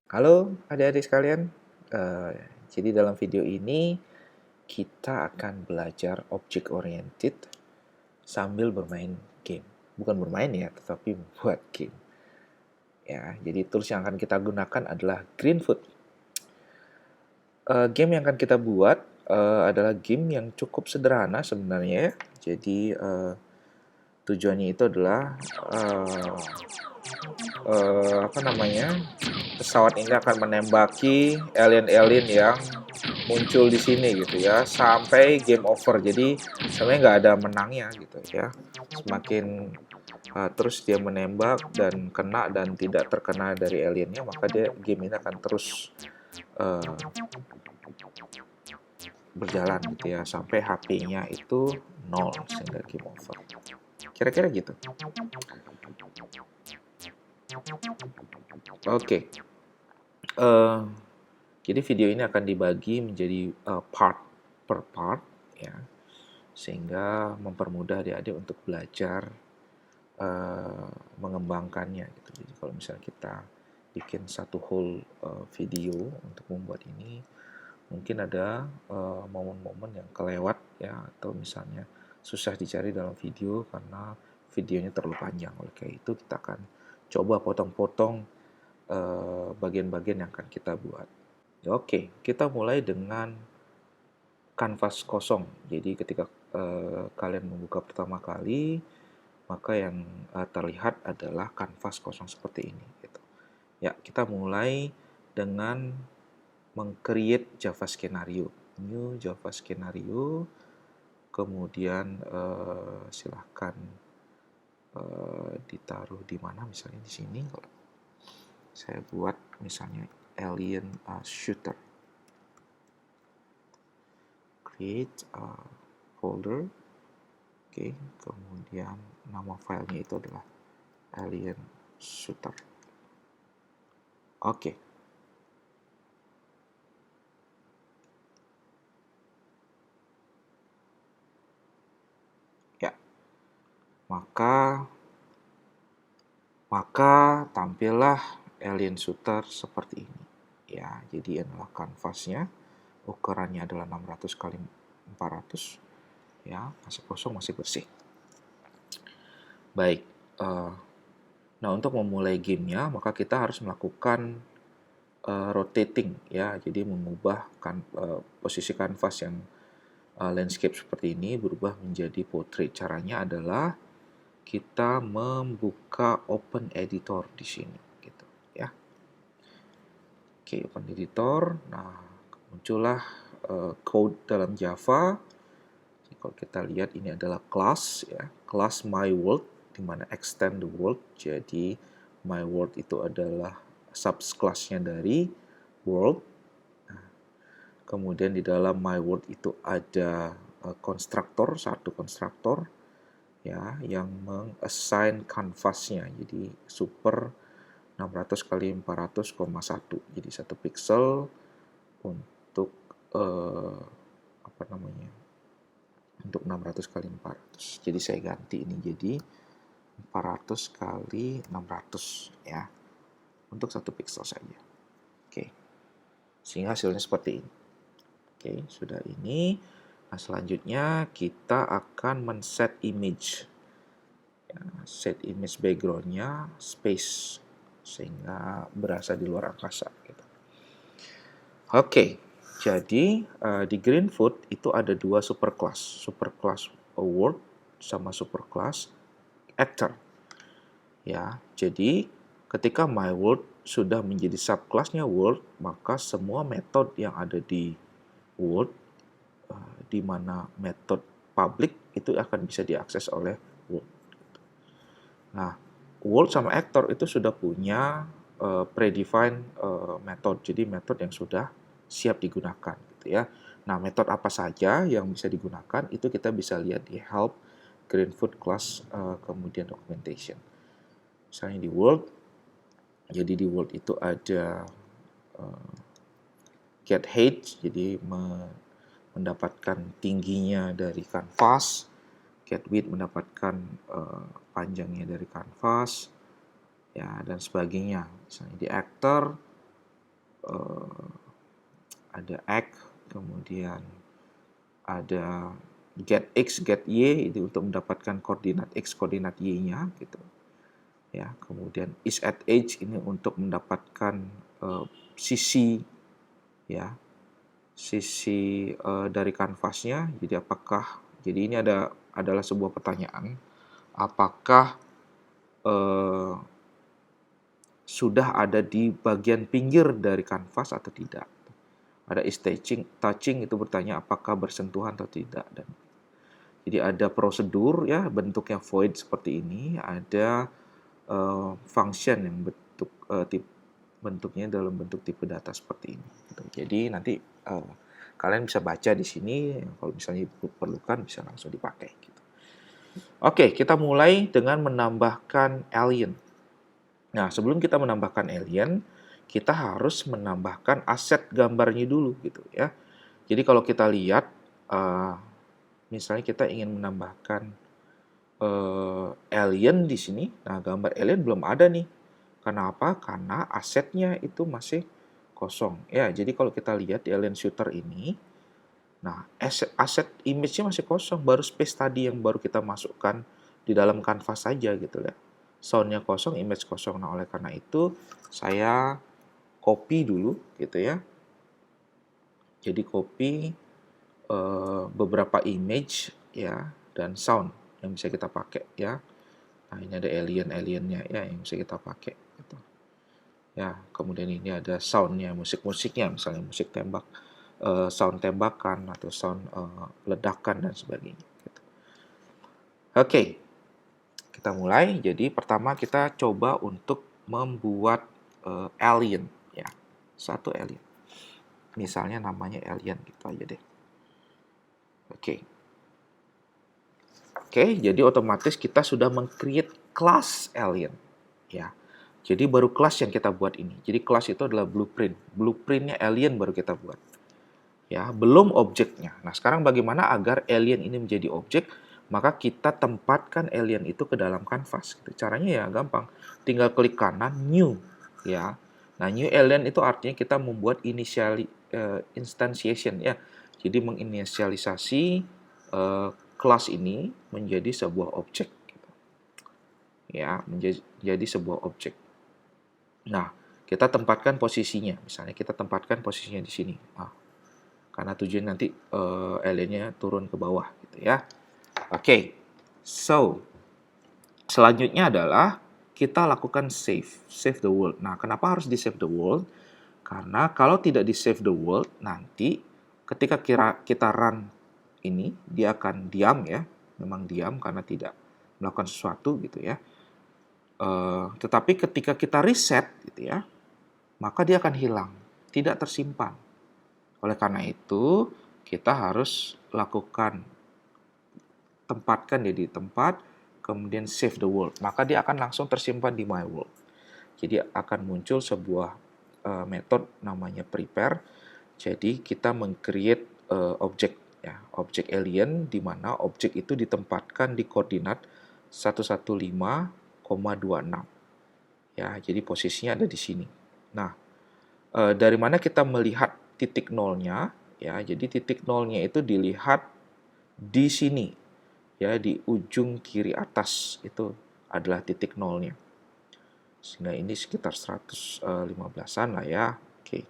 Halo adik-adik sekalian, Eh, jadi dalam video ini kita akan belajar object oriented sambil bermain game. Bukan bermain ya, tetapi membuat game. Ya, jadi tools yang akan kita gunakan adalah Greenfoot. Game yang akan kita buat adalah game yang cukup sederhana sebenarnya ya. Jadi tujuannya itu adalah eh, apa namanya, pesawat ini akan menembaki alien-alien yang muncul di sini gitu ya sampai game over. Jadi sebenarnya nggak ada menangnya gitu ya. Semakin terus dia menembak dan kena dan tidak terkena dari aliennya, maka game ini akan terus uh, berjalan gitu ya sampai HP-nya itu nol sehingga game over. Kira-kira gitu. Oke. Uh, jadi video ini akan dibagi menjadi part per part ya, sehingga mempermudah adik-adik untuk belajar mengembangkannya gitu. Jadi kalau misalnya kita bikin satu whole video untuk membuat ini, mungkin ada momen-momen yang kelewat ya, atau misalnya susah dicari dalam video karena videonya terlalu panjang. Oleh karena itu kita akan coba potong-potong bagian-bagian yang akan kita buat. Oke, kita mulai dengan kanvas kosong. Jadi ketika kalian membuka pertama kali, maka yang terlihat adalah kanvas kosong seperti ini. Gitu. Ya, kita mulai dengan meng-create Java skenario. New Java skenario, kemudian silahkan ditaruh di mana, misalnya di sini. Kalau saya buat misalnya alien shooter. Create folder. Oke, kemudian nama filenya itu adalah alien shooter. Oke. Ya, maka tampillah alien shooter seperti ini. Ya, jadi inilah kanvasnya. Ukurannya adalah 600 kali 400. Ya, masih kosong, masih bersih. Baik. Nah, untuk memulai gamenya, maka kita harus melakukan rotating ya. Jadi mengubah posisi kanvas yang landscape seperti ini berubah menjadi portrait. Caranya adalah kita membuka open editor di sini gitu ya. Oke, open editor. Nah, muncullah code dalam Java. Jadi, kalau kita lihat ini adalah class ya, class my world di mana extend the world. Jadi my world itu adalah subclassnya dari world. Nah, kemudian di dalam my world itu ada konstruktor, satu konstruktor ya yang meng-assign kanvasnya. Jadi super 600 kali 400,1. Jadi 1 pixel untuk apa namanya? Untuk 600 kali 400. Jadi saya ganti ini jadi 400 kali 600 ya. Untuk 1 pixel saja. Oke. Sehingga hasilnya seperti ini. Oke, sudah ini. Nah, selanjutnya kita akan men-set image. Ya, set image background-nya space sehingga berasa di luar angkasa gitu. Oke, jadi di Greenfoot itu ada dua superclass world sama superclass actor. Ya, jadi ketika my world sudah menjadi subclassnya world, maka semua metode yang ada di world di mana metode public itu akan bisa diakses oleh world. Nah, world sama actor itu sudah punya predefined method, jadi metode yang sudah siap digunakan gitu ya. Nah, metode apa saja yang bisa digunakan itu kita bisa lihat di help Greenfoot class kemudian documentation. Misalnya di world, jadi di world itu ada get height, jadi mendapatkan tingginya dari kanvas, get width mendapatkan panjangnya dari kanvas, ya dan sebagainya. Misalnya di actor ada X, kemudian ada get X, get Y itu untuk mendapatkan koordinat X, koordinat Y-nya gitu. Ya, kemudian is at edge ini untuk mendapatkan sisi ya, sisi dari kanvasnya. Jadi ini adalah sebuah pertanyaan, apakah sudah ada di bagian pinggir dari kanvas atau tidak. Ada is touching itu bertanya apakah bersentuhan atau tidak. Dan jadi ada prosedur ya, bentuknya void seperti ini, ada function yang bentuknya dalam bentuk tipe data seperti ini. Gitu. Jadi nanti kalian bisa baca di sini, kalau misalnya diperlukan bisa langsung dipakai. Gitu. Oke, kita mulai dengan menambahkan alien. Nah, sebelum kita menambahkan alien, kita harus menambahkan aset gambarnya dulu gitu ya. Jadi kalau kita lihat, misalnya kita ingin menambahkan alien di sini, nah gambar alien belum ada nih. Kenapa? Karena asetnya itu masih kosong. Ya, jadi kalau kita lihat di alien shooter ini, nah aset image-nya masih kosong, baru space tadi yang baru kita masukkan di dalam kanvas saja gitu ya. Sound-nya kosong, image kosong. Nah, oleh karena itu saya copy dulu gitu ya. Jadi copy beberapa image ya dan sound yang bisa kita pakai ya. Nah, ini ada alien-aliennya ya yang bisa kita pakai gitu. Ya, kemudian ini ada sound-nya, musik-musiknya, misalnya musik tembak, sound tembakan atau sound ledakan dan sebagainya gitu. Oke. Kita mulai. Jadi pertama kita coba untuk membuat alien ya. Satu alien. Misalnya namanya alien gitu aja deh. Oke. Oke, jadi otomatis kita sudah meng-create class alien ya. Jadi baru kelas yang kita buat ini. Jadi kelas itu adalah blueprint. Blueprintnya alien baru kita buat. Ya, belum objeknya. Nah, sekarang bagaimana agar alien ini menjadi objek? Maka kita tempatkan alien itu ke dalam kanvas. Caranya ya gampang. Tinggal klik kanan, new. Ya. Nah, new alien itu artinya kita membuat instantiation. Ya. Jadi menginisialisasi kelas ini menjadi sebuah objek. Ya, menjadi sebuah objek. Nah, kita tempatkan posisinya. Misalnya kita tempatkan posisinya di sini. Nah, karena tujuan nanti aliennya turun ke bawah gitu ya. Oke. So, selanjutnya adalah kita lakukan save the world. Nah, kenapa harus di save the world? Karena kalau tidak di save the world, nanti ketika kita run ini, dia akan diam ya. Memang diam karena tidak melakukan sesuatu gitu ya. Tetapi ketika kita reset gitu ya, maka dia akan hilang, tidak tersimpan. Oleh karena itu, kita harus lakukan tempatkan dia di tempat, kemudian save the world. Maka dia akan langsung tersimpan di my world. Jadi akan muncul sebuah metode namanya prepare. Jadi kita meng-create objek ya, objek alien di mana objek itu ditempatkan di koordinat 115,26. Ya, jadi posisinya ada di sini. Nah, dari mana kita melihat titik nolnya? Ya, jadi titik nolnya itu dilihat di sini. Ya, di ujung kiri atas itu adalah titik nolnya. Sehingga ini sekitar 115-an lah ya. Oke.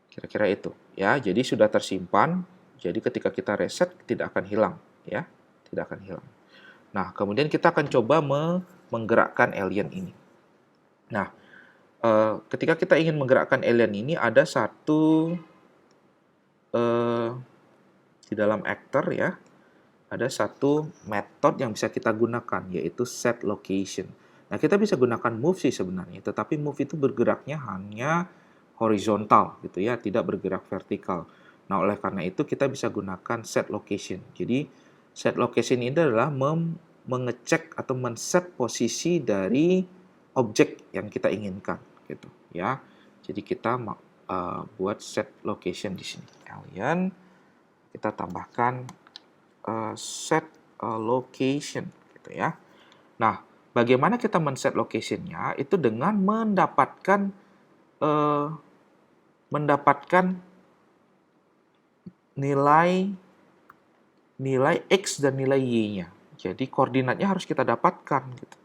Kira-kira itu. Ya, jadi sudah tersimpan. Jadi ketika kita reset tidak akan hilang, ya. Tidak akan hilang. Nah, kemudian kita akan coba menggerakkan alien ini. Nah, ketika kita ingin menggerakkan alien ini ada satu di dalam actor ya, ada satu metode yang bisa kita gunakan, yaitu set location. Nah, kita bisa gunakan move sih sebenarnya, tetapi move itu bergeraknya hanya horizontal gitu ya, tidak bergerak vertikal. Nah, oleh karena itu kita bisa gunakan set location. Jadi, set location ini adalah mengecek atau men-set posisi dari objek yang kita inginkan gitu ya. Jadi kita buat set location di sini. Alien, kita tambahkan set location gitu ya. Nah, bagaimana kita men-set location-nya? Itu dengan mendapatkan mendapatkan nilai X dan nilai Y-nya. Jadi koordinatnya harus kita dapatkan gitu.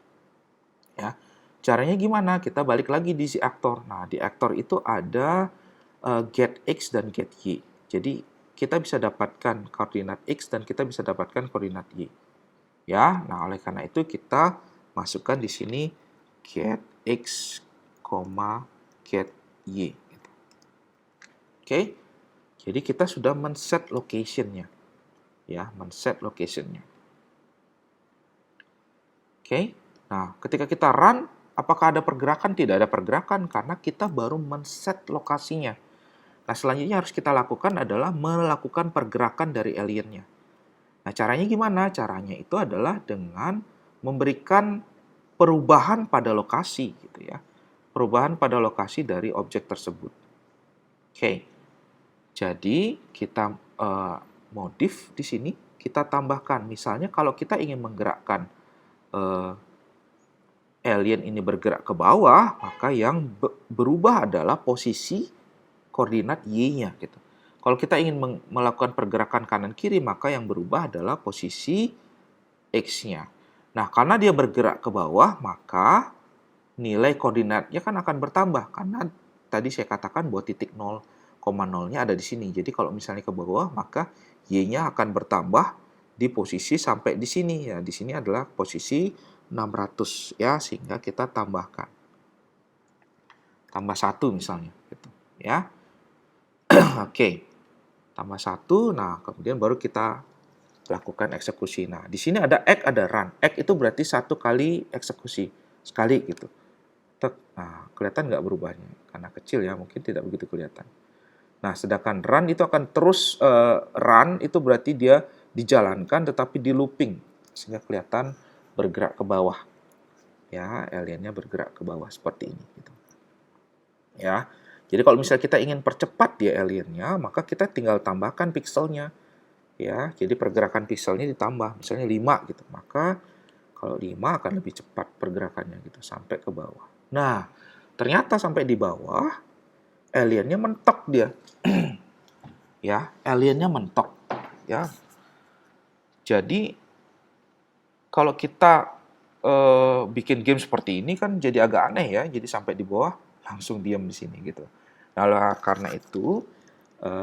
Ya. Caranya gimana? Kita balik lagi di si aktor. Nah, di aktor itu ada get X dan get Y. Jadi kita bisa dapatkan koordinat X dan kita bisa dapatkan koordinat Y. Ya, nah oleh karena itu kita masukkan di sini get X, get Y. Oke, jadi kita sudah men-set location-nya. Ya, men-set location-nya. Oke, nah ketika kita run, apakah ada pergerakan? Tidak ada pergerakan karena kita baru men-set lokasinya. Nah, selanjutnya harus kita lakukan adalah melakukan pergerakan dari aliennya. Nah, caranya gimana? Caranya itu adalah dengan memberikan perubahan pada lokasi, gitu ya. Perubahan pada lokasi dari objek tersebut. Oke, jadi kita modif di sini, kita tambahkan. Misalnya kalau kita ingin menggerakkan alien ini bergerak ke bawah, maka yang berubah adalah posisi koordinat Y-nya, gitu. Kalau kita ingin melakukan pergerakan kanan kiri, maka yang berubah adalah posisi X-nya. Nah, karena dia bergerak ke bawah, maka nilai koordinatnya kan akan bertambah. Karena tadi saya katakan bahwa titik 0,0-nya ada di sini. Jadi kalau misalnya ke bawah, maka Y-nya akan bertambah di posisi sampai di sini. Ya, di sini adalah posisi 600, ya, sehingga kita tambahkan. Tambah 1 misalnya. Gitu, ya. Oke. Tambah 1, nah kemudian baru kita lakukan eksekusi. Nah, di sini ada act, ada run. Act itu berarti 1 kali eksekusi. Sekali gitu. Nah, kelihatan nggak berubahnya? Karena kecil ya, mungkin tidak begitu kelihatan. Nah, sedangkan run itu akan terus run, itu berarti dia dijalankan tetapi di looping. Sehingga kelihatan bergerak ke bawah. Ya, aliennya bergerak ke bawah seperti ini. Gitu. Ya, jadi kalau misalnya kita ingin percepat dia aliennya, maka kita tinggal tambahkan pixelnya. Ya, jadi pergerakan pixelnya ditambah, misalnya 5 gitu. Maka kalau 5 akan lebih cepat pergerakannya gitu sampai ke bawah. Nah, ternyata sampai di bawah aliennya mentok dia. Ya, aliennya mentok. Ya. Jadi kalau kita bikin game seperti ini kan jadi agak aneh ya. Jadi sampai di bawah langsung diam di sini gitu. Nah, karena itu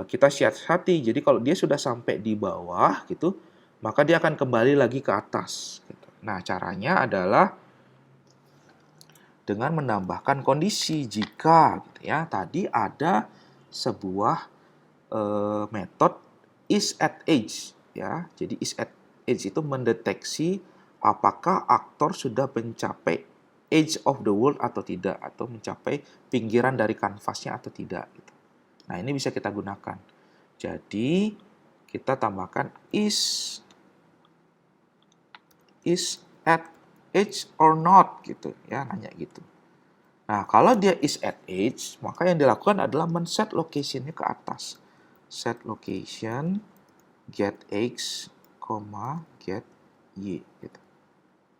kita siasati. Jadi kalau dia sudah sampai di bawah gitu, maka dia akan kembali lagi ke atas. Gitu. Nah, caranya adalah dengan menambahkan kondisi jika gitu ya. Tadi ada sebuah metode is at edge ya. Jadi is at edge itu mendeteksi apakah aktor sudah mencapai edge of the world atau tidak, atau mencapai pinggiran dari kanvasnya atau tidak gitu. Nah, ini bisa kita gunakan. Jadi kita tambahkan is at edge or not gitu ya, nanya gitu. Nah, kalau dia is at edge, maka yang dilakukan adalah men-set location-nya ke atas. Set location get X, get Y gitu.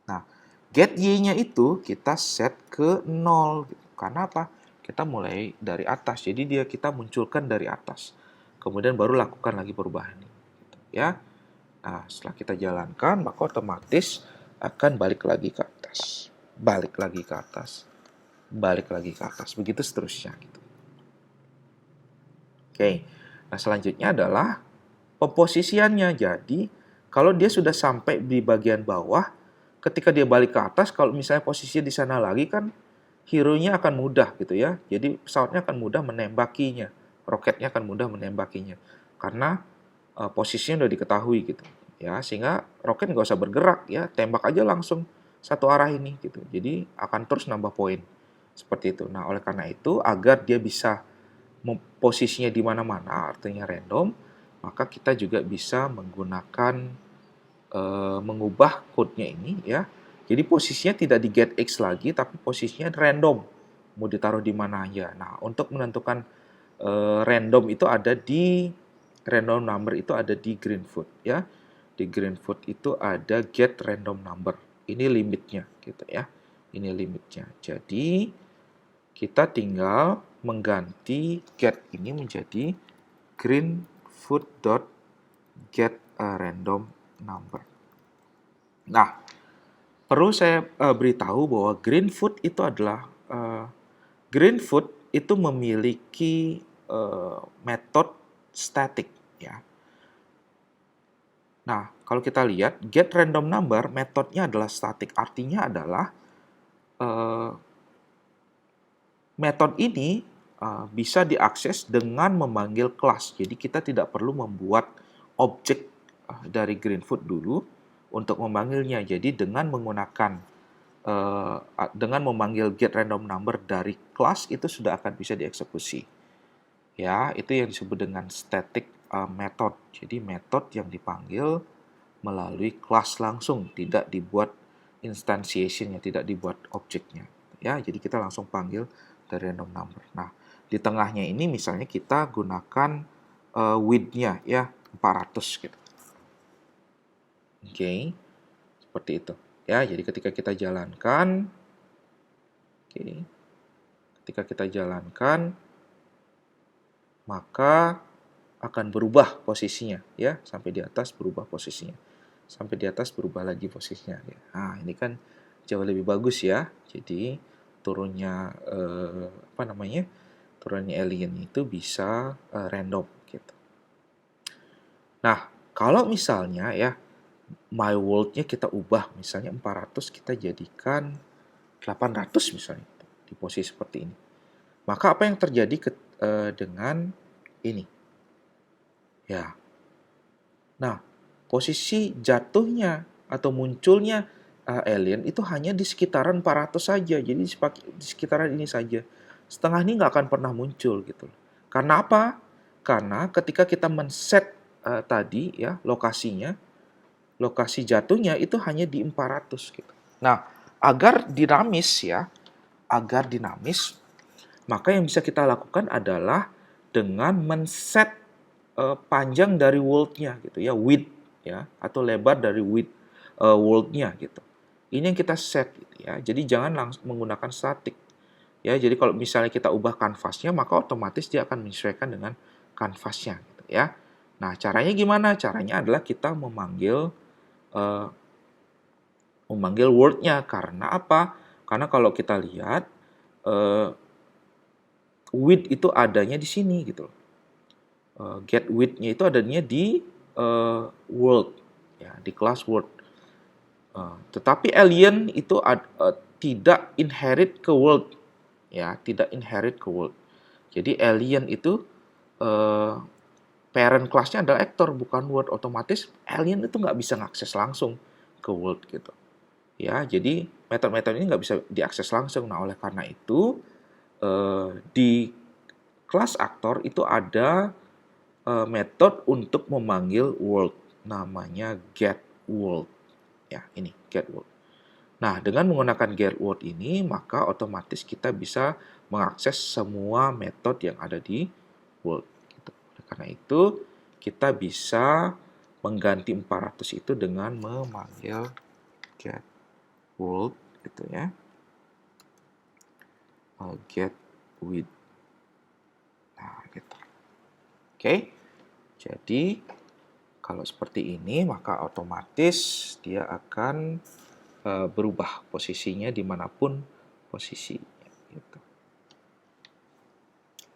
Nah, get Y-nya itu kita set ke 0 gitu. Karena apa? Kita mulai dari atas. Jadi kita munculkan dari atas. Kemudian baru lakukan lagi perubahan ini gitu, ya. Nah, setelah kita jalankan, maka otomatis akan balik lagi ke atas. Balik lagi ke atas. Balik lagi ke atas. Begitu seterusnya gitu. Oke. Nah, selanjutnya adalah pemposisiannya. Jadi, kalau dia sudah sampai di bagian bawah, ketika dia balik ke atas, kalau misalnya posisinya di sana lagi kan hero-nya akan mudah gitu ya. Jadi pesawatnya akan mudah menembakinya. Roketnya akan mudah menembakinya. Karena posisinya udah diketahui gitu. Ya, sehingga roket nggak usah bergerak ya, tembak aja langsung satu arah ini gitu. Jadi akan terus nambah poin. Seperti itu. Nah, oleh karena itu agar dia bisa posisinya di mana-mana, artinya random, maka kita juga bisa menggunakan mengubah code-nya ini ya. Jadi posisinya tidak di get X lagi, tapi posisinya random. Mau ditaruh di mana aja. Nah, untuk menentukan random itu ada di random number itu ada di Greenfoot ya. Di Greenfoot itu ada get random number. Ini limitnya gitu ya. Ini limitnya. Jadi kita tinggal mengganti get ini menjadi greenfood.getARandomNumber. Nah, perlu saya beritahu bahwa greenfood itu adalah greenfood itu memiliki metode static ya. Nah, kalau kita lihat get random number metodenya adalah static, artinya adalah metode ini bisa diakses dengan memanggil kelas. Jadi kita tidak perlu membuat objek dari greenfood dulu untuk memanggilnya. Jadi dengan menggunakan dengan memanggil get random number dari kelas itu sudah akan bisa dieksekusi. Ya, itu yang disebut dengan static method. Jadi method yang dipanggil melalui kelas langsung, tidak dibuat instantiation-nya, tidak dibuat objeknya. Ya, jadi kita langsung panggil dari random number. Nah, di tengahnya ini misalnya kita gunakan width-nya ya 400 gitu. Oke. Seperti itu. Ya, jadi ketika kita jalankan maka akan berubah posisinya ya, sampai di atas berubah posisinya. Sampai di atas berubah lagi posisinya. Nah, ini kan jauh lebih bagus ya. Jadi turunnya turunnya alien itu bisa random gitu. Nah, kalau misalnya ya my world-nya kita ubah misalnya 400 kita jadikan 800 misalnya di posisi seperti ini. Maka apa yang terjadi dengan ini? Ya. Nah, posisi jatuhnya atau munculnya alien itu hanya di sekitaran 400 saja. Jadi di sekitaran ini saja. Setengah ini nggak akan pernah muncul gitu. Karena apa? Karena ketika kita men-set tadi ya lokasinya, lokasi jatuhnya itu hanya di 400 gitu. Nah, agar dinamis, maka yang bisa kita lakukan adalah dengan men-set panjang dari world-nya gitu ya, width ya, atau lebar dari width world-nya gitu. Ini yang kita set gitu ya. Jadi jangan langsung menggunakan static. Ya, jadi kalau misalnya kita ubah kanvasnya, maka otomatis dia akan menyesuaikan dengan kanvasnya gitu ya. Nah, caranya gimana? Caranya adalah kita memanggil word-nya. Karena apa? Karena kalau kita lihat width itu adanya di sini gitu. Get width-nya itu adanya di world ya, di kelas world. Tetapi alien itu tidak inherit ke world ya, tidak inherit ke world. Jadi alien itu parent kelasnya adalah actor bukan world, otomatis alien itu nggak bisa ngakses langsung ke world gitu. Ya, jadi metode-metode ini nggak bisa diakses langsung. Nah, oleh karena itu di kelas aktor itu ada metode untuk memanggil world, namanya get world. Ya, ini get world. Nah, dengan menggunakan get world ini, maka otomatis kita bisa mengakses semua metode yang ada di world. Gitu. Karena itu, kita bisa mengganti 400 itu dengan memanggil get world, gitu ya. Get width. Nah, gitu. Oke. Jadi, kalau seperti ini, maka otomatis dia akan berubah posisinya dimanapun posisinya. Gitu.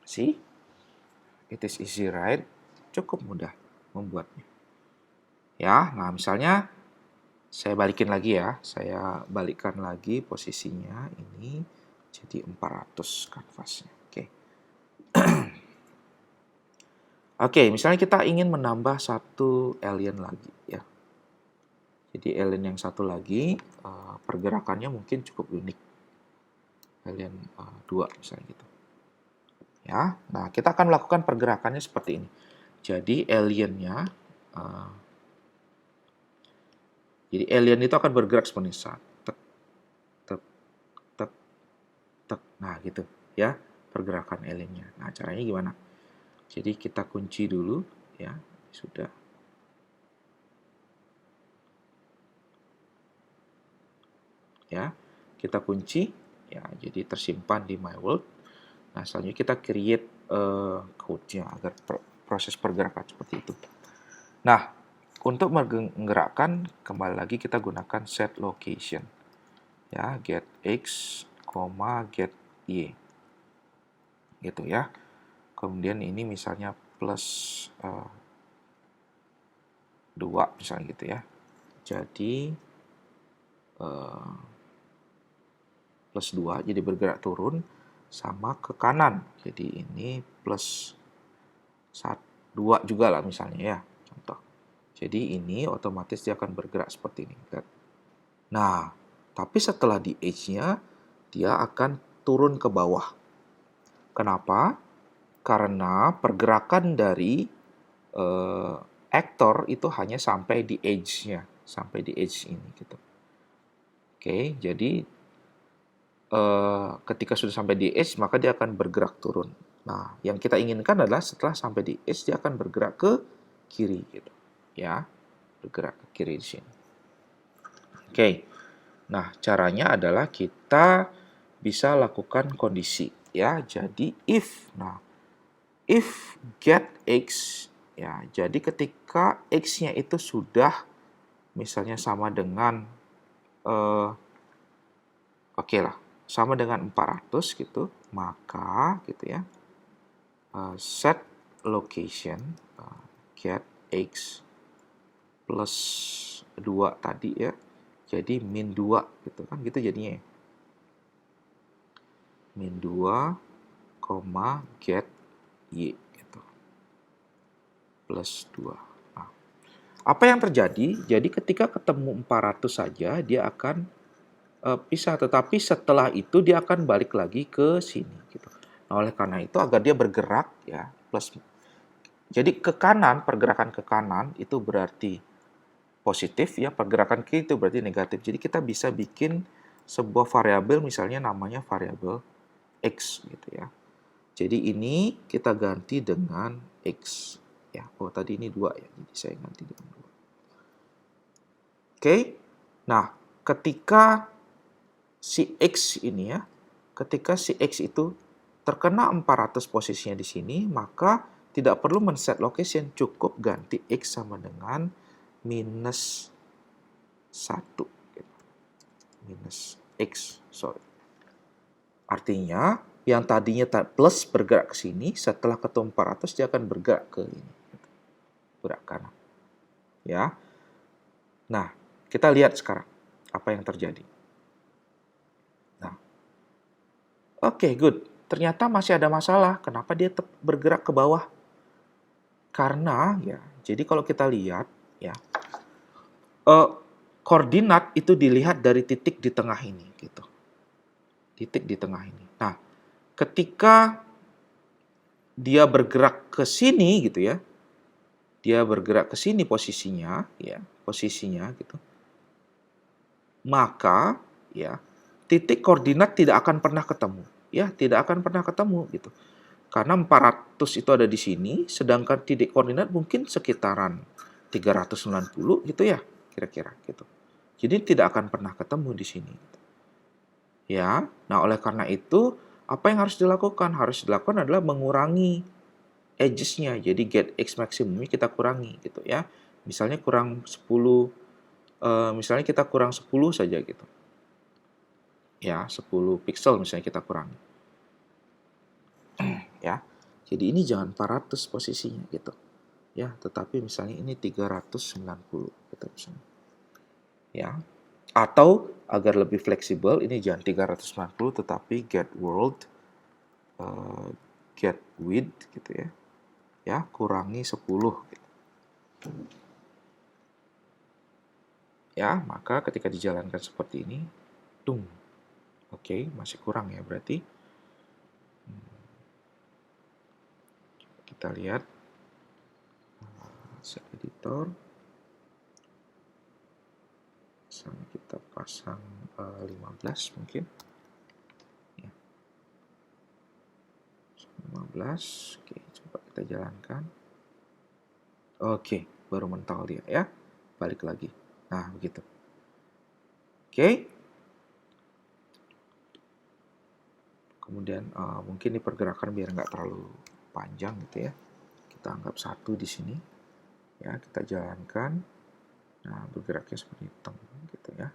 See? It is easy, right? Cukup mudah membuatnya. Ya, nah misalnya saya balikin lagi ya. Saya balikkan lagi posisinya ini jadi 400 kanvasnya. Oke. Oke, misalnya kita ingin menambah satu alien lagi ya. Jadi alien yang satu lagi pergerakannya mungkin cukup unik. Alien 2 misalnya gitu. Ya, nah kita akan melakukan pergerakannya seperti ini. Jadi aliennya, jadi alien itu akan bergerak seperti ini. Tek, tek, tek, tek. Nah gitu ya pergerakan aliennya. Nah caranya gimana? Jadi kita kunci dulu ya, sudah. Ya, kita kunci Ya, jadi tersimpan di my world. Nah, selanjutnya kita create code-nya agar proses pergerakan seperti itu. Nah, untuk menggerakkan, kembali lagi kita gunakan set location. Ya, get x, get y. Gitu ya. Kemudian ini misalnya plus 2 misalnya gitu ya. Jadi plus 2 jadi bergerak turun sama ke kanan. Jadi ini plus 2 juga lah misalnya ya, contoh. Jadi ini otomatis dia akan bergerak seperti ini. Nah, tapi setelah di edge-nya, dia akan turun ke bawah. Kenapa? Karena pergerakan dari aktor itu hanya sampai di edge-nya, sampai di edge ini gitu. Oke, jadi ketika sudah sampai di edge, maka dia akan bergerak turun. Nah, yang kita inginkan adalah setelah sampai di edge, dia akan bergerak ke kiri gitu. Ya, bergerak ke kiri di sini. Oke. Nah, caranya adalah kita bisa lakukan kondisi ya. Jadi if get x ya. Jadi ketika x-nya itu sudah misalnya sama dengan oke lah, sama dengan 400 gitu, maka gitu ya. Set location get x plus 2 tadi ya. Jadi min 2 gitu kan, gitu jadinya ya. Min 2, get y gitu. Plus 2. Nah, apa yang terjadi? Jadi ketika ketemu 400 saja dia akan pisah, tetapi setelah itu dia akan balik lagi ke sini gitu. Nah, oleh karena itu agar dia bergerak ya, plus. Jadi ke kanan, pergerakan ke kanan itu berarti positif ya, pergerakan kiri itu berarti negatif. Jadi kita bisa bikin sebuah variabel misalnya namanya variabel x gitu ya. Jadi ini kita ganti dengan x ya. Oh, tadi ini 2 ya. Jadi saya ganti dengan 2. Oke. Nah, ketika si x ini ya, ketika si x itu terkena 400 posisinya di sini, maka tidak perlu men-set location, cukup ganti x sama dengan minus 1. Minus x, sorry. Artinya, yang tadinya plus bergerak ke sini, setelah ketemu 400 dia akan bergerak ke ini. Bergerak kanan. Ya. Nah, kita lihat sekarang apa yang terjadi. Nah, oke, good. Ternyata masih ada masalah. Kenapa dia tetap bergerak ke bawah? Karena ya, jadi kalau kita lihat ya, koordinat itu dilihat dari titik di tengah ini gitu. Titik di tengah ini. Nah, ketika dia bergerak ke sini gitu ya. Dia bergerak ke sini posisinya ya, posisinya gitu. Maka ya, titik koordinat tidak akan pernah ketemu. Ya, tidak akan pernah ketemu gitu. Karena 400 itu ada di sini, sedangkan titik koordinat mungkin sekitaran 390 gitu ya, kira-kira gitu. Jadi tidak akan pernah ketemu di sini. Ya, nah oleh karena itu, apa yang harus dilakukan? Harus dilakukan adalah mengurangi edges-nya. Jadi get x maksimumnya kita kurangi gitu ya. Misalnya kurang 10, misalnya kita kurang 10 saja gitu. Ya, 10 pixel misalnya kita kurangi. Ya. Jadi ini jangan 400 posisinya gitu. Ya, tetapi misalnya ini 390 gitu misalnya. Ya. Atau agar lebih fleksibel ini jangan 390 tetapi get world get width gitu ya. Ya, kurangi 10 gitu. Ya, maka ketika dijalankan seperti ini, tung. Oke, masih kurang ya berarti. Kita lihat set editor. Misalnya kita pasang 15 mungkin. Ya. 15. Oke, coba kita jalankan. Oke, baru mental dia ya. Balik lagi. Nah, begitu. Oke. Kemudian mungkin ini pergerakan biar nggak terlalu panjang gitu ya. Kita anggap 1 di sini. Ya, kita jalankan. Nah, bergeraknya seperti itu gitu ya.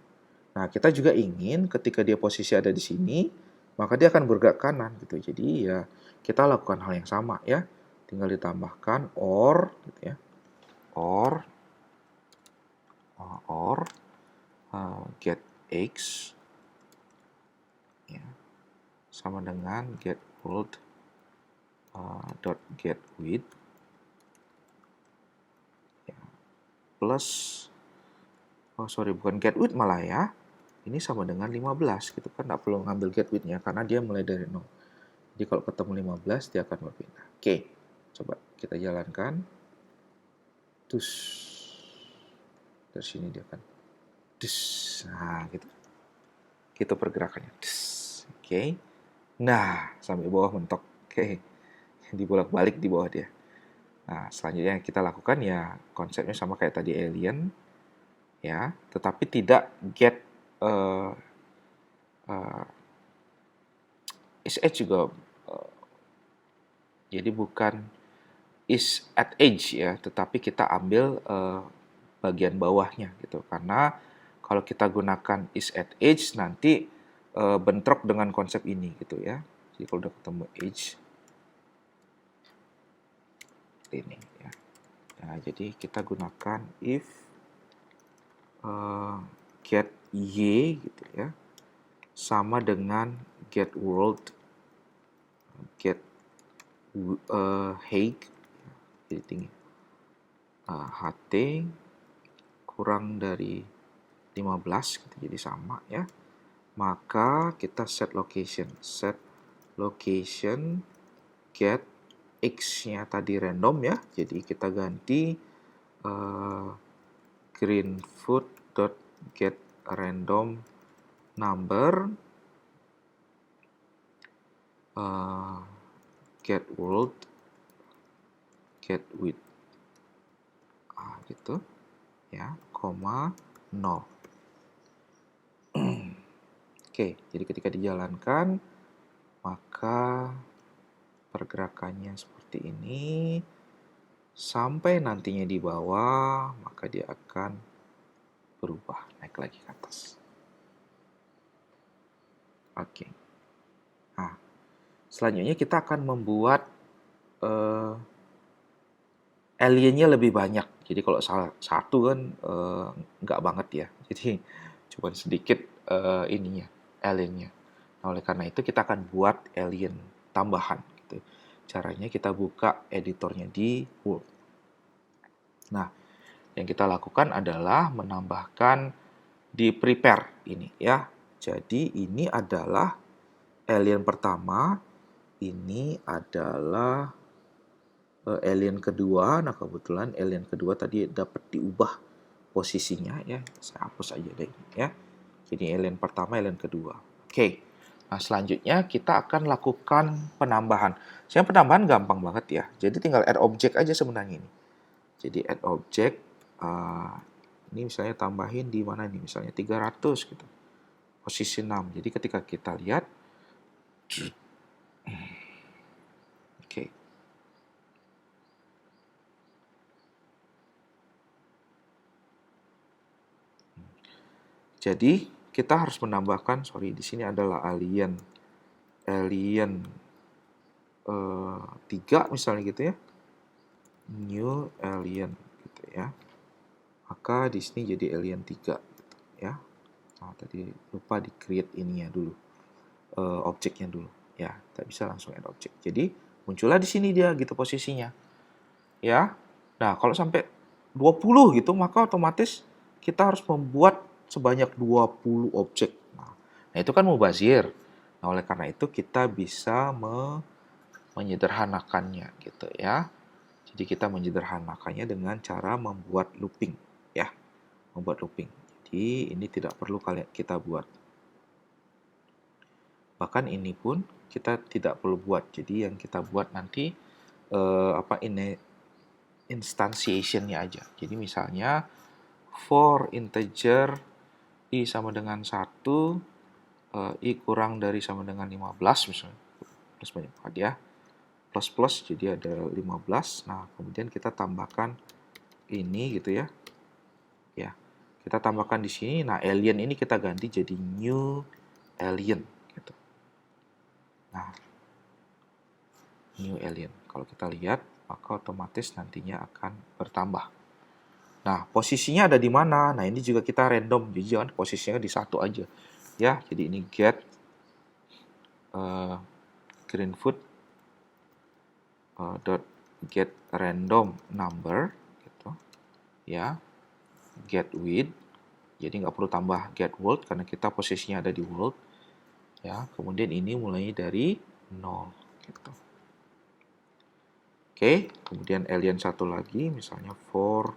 Nah, kita juga ingin ketika dia posisi ada di sini, maka dia akan bergerak kanan gitu. Jadi ya kita lakukan hal yang sama ya. Tinggal ditambahkan or gitu ya. Or get x ya, sama dengan get world dot get width ya, plus bukan get width malah ya. Ini sama dengan 15 gitu kan, nggak perlu ngambil get width-nya karena dia mulai dari 0. Jadi kalau ketemu 15 dia akan berpindah. Oke, coba kita jalankan. Terus dari sini dia akan nah gitu. Gitu pergerakannya. Oke. Nah, sampai bawah mentok. Oke. Dibolak-balik di bawah dia. Nah, selanjutnya yang kita lakukan ya konsepnya sama kayak tadi alien ya, tetapi tidak get is edge juga jadi bukan is at edge ya, tetapi kita ambil bagian bawahnya gitu. Karena kalau kita gunakan is at edge nanti bentrok dengan konsep ini gitu ya. Jadi kalau udah ketemu edge ini ya. Nah, jadi kita gunakan if get y gitu ya sama dengan get world get height jadi tinggi ht kurang dari 15 gitu, jadi sama ya. Maka kita set location get x-nya tadi random ya. Jadi kita ganti greenfoot.get random number get world get width gitu ya, koma 0. Oke, jadi ketika dijalankan maka pergerakannya seperti ini sampai nantinya di bawah, maka dia akan berubah naik lagi ke atas. Oke. Nah, selanjutnya kita akan membuat aliennya lebih banyak. Jadi kalau satu kan nggak banget ya. Jadi cuma sedikit ininya aliennya. Nah, oleh karena itu kita akan buat alien tambahan. Gitu. Caranya kita buka editornya di Word. Nah, yang kita lakukan adalah menambahkan di prepare ini ya. Jadi ini adalah alien pertama, ini adalah alien kedua. Nah, kebetulan alien kedua tadi dapat diubah posisinya ya. Saya hapus aja deh ya. Jadi alien pertama, alien kedua. Oke. Nah, selanjutnya kita akan lakukan penambahan. Sebenarnya penambahan gampang banget ya. Jadi tinggal add object aja sebenarnya ini. Jadi add object ini misalnya tambahin di mana nih? Misalnya 300 gitu. Posisi 6. Jadi ketika kita lihat oke. Jadi kita harus menambahkan, di sini adalah alien 3 misalnya gitu ya. New alien gitu ya. Maka di sini jadi alien 3 gitu ya. Nah, tadi lupa di create ininya dulu. Objeknya dulu. Ya, tak bisa langsung add object. Jadi muncullah di sini dia gitu posisinya. Ya. Nah, kalau sampai 20 gitu maka otomatis kita harus membuat sebanyak 20 objek. Nah, itu kan mubazir. Nah, oleh karena itu kita bisa menyederhanakannya gitu ya. Jadi kita menyederhanakannya dengan cara membuat looping ya. Membuat looping. Jadi ini tidak perlu kita buat. Bahkan ini pun kita tidak perlu buat. Jadi yang kita buat nanti ini instantiation-nya aja. Jadi misalnya for integer i sama dengan 1, i kurang dari sama dengan 15 misalnya. plus banyak banget ya. Plus jadi ada 15. Nah, kemudian kita tambahkan ini gitu ya. Ya. Kita tambahkan di sini. Nah, alien ini kita ganti jadi new alien gitu. Nah, new alien. Kalau kita lihat, maka otomatis nantinya akan bertambah. Nah, posisinya ada di mana? Nah, ini juga kita random. Jadi jangan posisinya di satu aja. Ya, jadi ini get greenfoot dot get random number gitu ya, get width, jadi nggak perlu tambah get world karena kita posisinya ada di world ya. Kemudian ini mulai dari 0 gitu. Oke, kemudian alien satu lagi misalnya for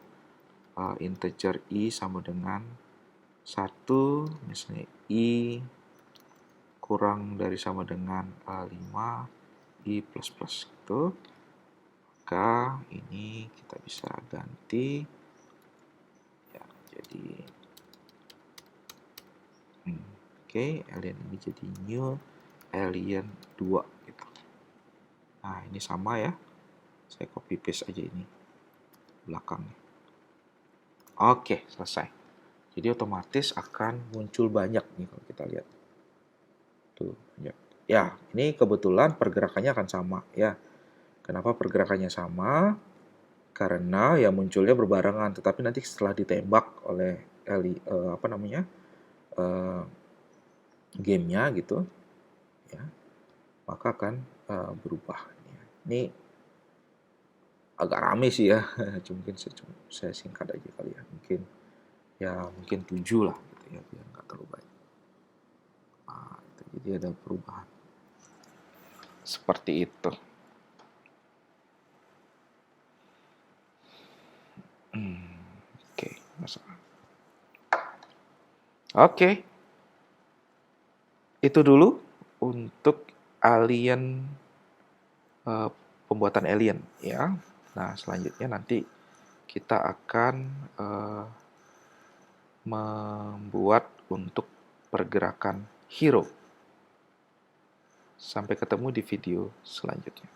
integer i sama dengan 1, misalnya i kurang dari sama dengan 5 i plus plus gitu. Maka ini kita bisa ganti ya, jadi oke, alien ini jadi new alien 2 gitu. Nah, ini sama ya. Saya copy paste aja ini belakangnya. Oke, selesai. Jadi otomatis akan muncul banyak nih kalau kita lihat. Tuh, banyak. Ya, ini kebetulan pergerakannya akan sama ya. Kenapa pergerakannya sama? Karena ya munculnya berbarengan, tetapi nanti setelah ditembak oleh gamenya gitu, ya, maka akan berubah. Ini agak rame sih ya, mungkin saya singkat aja kali ya, mungkin 7 lah gitu ya, biar nggak terlalu banyak. Nah, jadi ada perubahan seperti itu. Oke, masuk. Oke, itu dulu untuk alien, pembuatan alien ya. Nah, selanjutnya nanti kita akan membuat untuk pergerakan hero. Sampai ketemu di video selanjutnya.